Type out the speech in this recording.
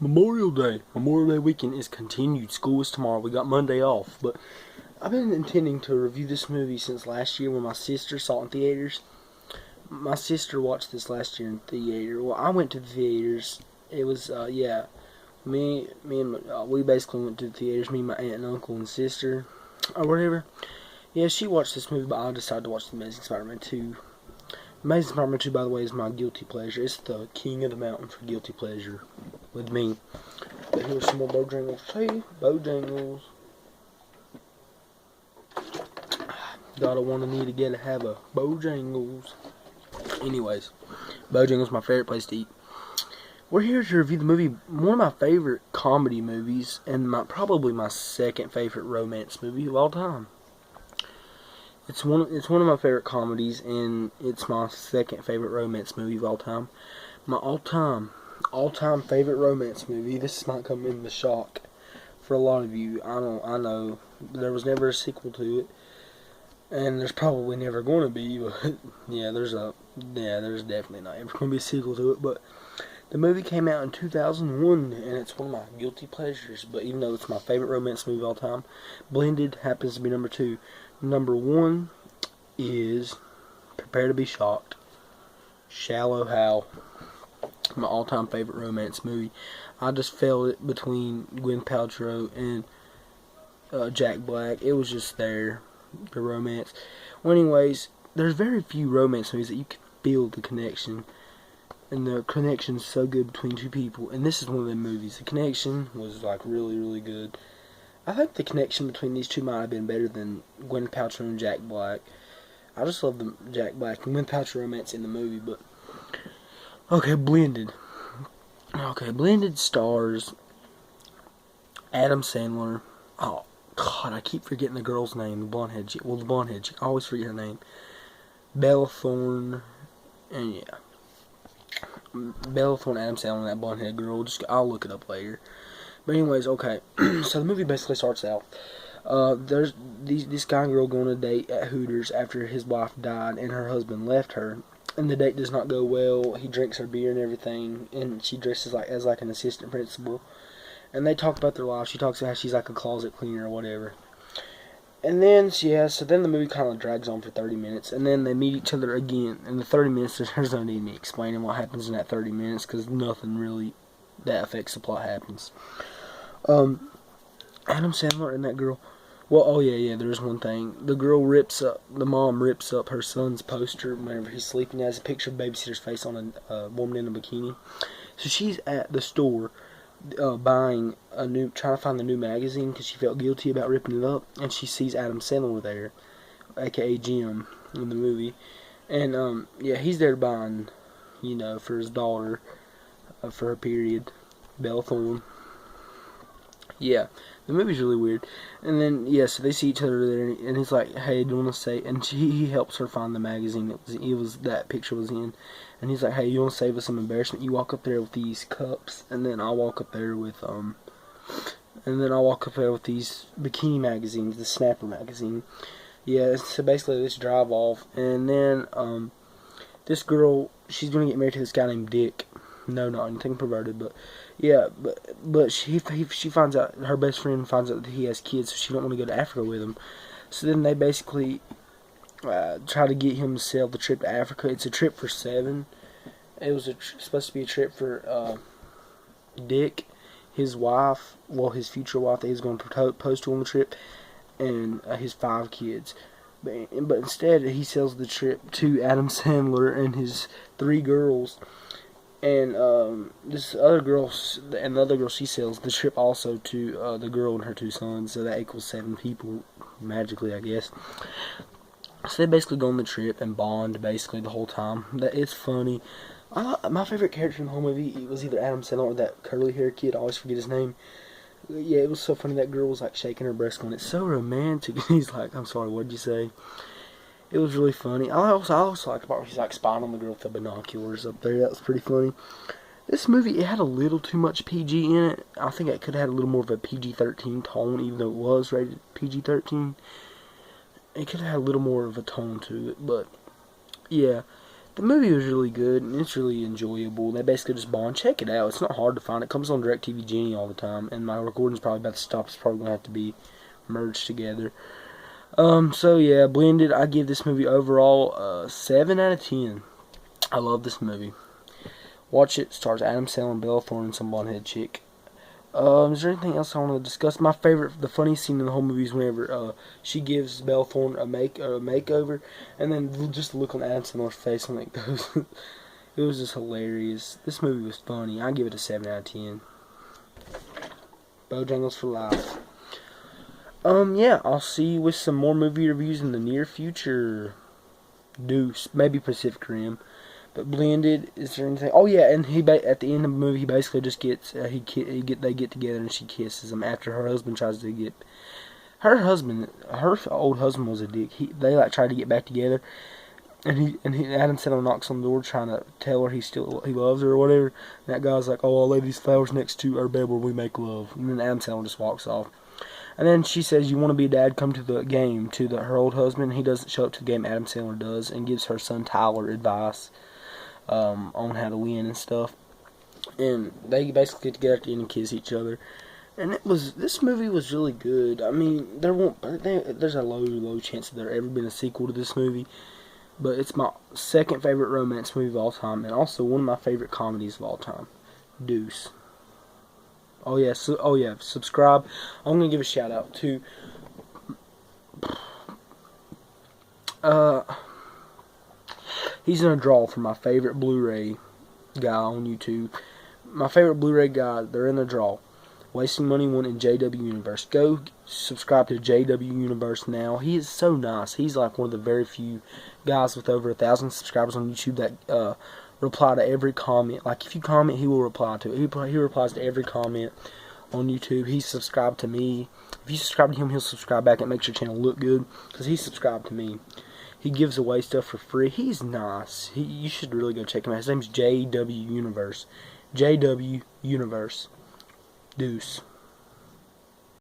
Memorial Day. Memorial Day weekend is continued. School is tomorrow. We got Monday off. But I've been intending to review this movie since last year when my sister saw it in theaters. My sister watched this last year in theater. Well, I went to the theaters. It was, we basically went to the theaters. Me, my aunt and uncle and sister, or whatever. Yeah, she watched this movie, but I decided to watch The Amazing Spider-Man 2. Amazing Spider-Man 2, by the way, is my guilty pleasure. It's the king of the mountain for guilty pleasure with me. But here's some more Bojangles. Hey, Bojangles. Gotta wanna need to get to have a Bojangles. Anyways, Bojangles is my favorite place to eat. We're here to review the movie, one of my favorite comedy movies, and probably my second favorite romance movie of all time. It's one of my favorite comedies, and it's my second favorite romance movie of all time. My all-time favorite romance movie. This might come in the shock for a lot of you. I know there was never a sequel to it, and there's probably never going to be. But there's definitely not ever going to be a sequel to it. But the movie came out in 2001, and it's one of my guilty pleasures. But even though it's my favorite romance movie of all time, Blended happens to be number 2. Number 1 is, prepare to be shocked, Shallow Hal. My all-time favorite romance movie. I just felt it between Gwyneth Paltrow and Jack Black. It was just there, the romance. Well, anyways, there's very few romance movies that you can feel the connection. And the connection's so good between two people. And this is one of them movies. The connection was like really, really good. I think the connection between these two might have been better than Gwyneth Paltrow and Jack Black. I just love the Jack Black and Gwyneth Paltrow romance in the movie, but okay, Blended. Okay, Blended stars Adam Sandler. Oh God, I keep forgetting the girl's name. The blonde head chick. Well, the blonde head chick. I always forget her name. Bella Thorne, and Bella Thorne, Adam Sandler, and that blonde head girl. I'll look it up later. But anyways, okay. So the movie basically starts out. There's this guy and girl go on a date at Hooters after his wife died and her husband left her. And the date does not go well. He drinks her beer and everything, and she dresses as an assistant principal. And they talk about their lives. She talks about how she's like a closet cleaner or whatever. And then, so then the movie kind of drags on for 30 minutes. And then they meet each other again. In the 30 minutes, there's no need me explaining what happens in that 30 minutes, because nothing really that affects the plot happens. Adam Sandler and that girl. Well, there's one thing. The mom rips up her son's poster whenever he's sleeping. It has a picture of babysitter's face on a woman in a bikini. So she's at the store trying to find the new magazine because she felt guilty about ripping it up, and she sees Adam Sandler there, aka Jim, in the movie, and he's there buying, for his daughter, for her period, Bella Thorne. Yeah, the movie's really weird. And then, so they see each other there, and he's like, hey, do you want to say, and he helps her find the magazine that picture was in, and he's like, hey, you want to save us some embarrassment? You walk up there with these cups, and then I'll walk up there with, these bikini magazines, the Snapper magazine. Yeah, so basically let's drive off, and then, this girl, she's going to get married to this guy named Dick. No, not anything perverted, but she finds out, her best friend finds out that he has kids, so she don't want to go to Africa with him. So then they basically try to get him to sell the trip to Africa. It's a trip for 7. It was supposed to be a trip for Dick, his wife, his future wife that he's going to propose to on the trip, and his 5 kids. But instead, he sells the trip to Adam Sandler and his 3 girls. And the other girl she sells the trip also to the girl and her 2 sons, so that equals 7 people magically, I guess. So they basically go on the trip and bond basically the whole time. It's funny. My favorite character in the whole movie, it was either Adam Sandler or that curly hair kid. I always forget his name. Yeah, it was so funny. That girl was like shaking her breast going, "It's so romantic." And he's like, "I'm sorry, what did you say?" It was really funny. I also liked the part where he's like spying on the girl with the binoculars up there. That was pretty funny. This movie, it had a little too much PG in it. I think it could have had a little more of a PG-13 tone, even though it was rated PG-13. It could have had a little more of a tone to it, but yeah. The movie was really good, and it's really enjoyable. They basically just bond. Check it out. It's not hard to find. It comes on DirecTV Genie all the time, and my recording's probably about to stop. It's probably going to have to be merged together. So yeah, Blended, I give this movie overall 7 out of 10. I love this movie. Watch it. Stars Adam Sandler, Bella Thorne, and some blonde-head chick. Is there anything else I want to discuss? My favorite, the funniest scene in the whole movie is whenever she gives Bella Thorne a makeover, and then just the look on Adam Sandler's face when it goes. It was just hilarious. This movie was funny. I give it a 7 out of 10. Bojangles for life. Yeah, I'll see you with some more movie reviews in the near future. Deuce, maybe Pacific Rim. But Blended, is there anything? Oh yeah, and at the end of the movie, he basically just gets they get together and she kisses him after her husband tries to get her old husband was a dick. They like try to get back together, and Adam Sandler knocks on the door trying to tell her he loves her or whatever. And that guy's like, "Oh, I'll lay these flowers next to our bed where we make love." And then Adam Sandler just walks off. And then she says, "You want to be a dad? Come to the game." To her old husband, he doesn't show up to the game. Adam Sandler does, and gives her son Tyler advice on how to win and stuff. And they basically get together at the end and kiss each other. And this movie was really good. I mean, there's a low chance that there ever been a sequel to this movie. But it's my second favorite romance movie of all time, and also one of my favorite comedies of all time. Deuce. Oh yeah, subscribe. I'm gonna give a shout out to he's in a draw for my favorite Blu-ray guy on YouTube. My favorite Blu-ray guy, they're in the draw. Wasting Money 1 and JW Universe. Go subscribe to JW Universe now. He is so nice. He's like one of the very few guys with over 1,000 subscribers on YouTube that reply to every comment. Like if you comment, he will reply to it. He replies to every comment on YouTube. He's subscribed to me. If you subscribe to him, he'll subscribe back. It makes your channel look good because he subscribed to me. He gives away stuff for free. He's nice. You should really go check him out. His name's JW Universe. JW Universe. Deuce.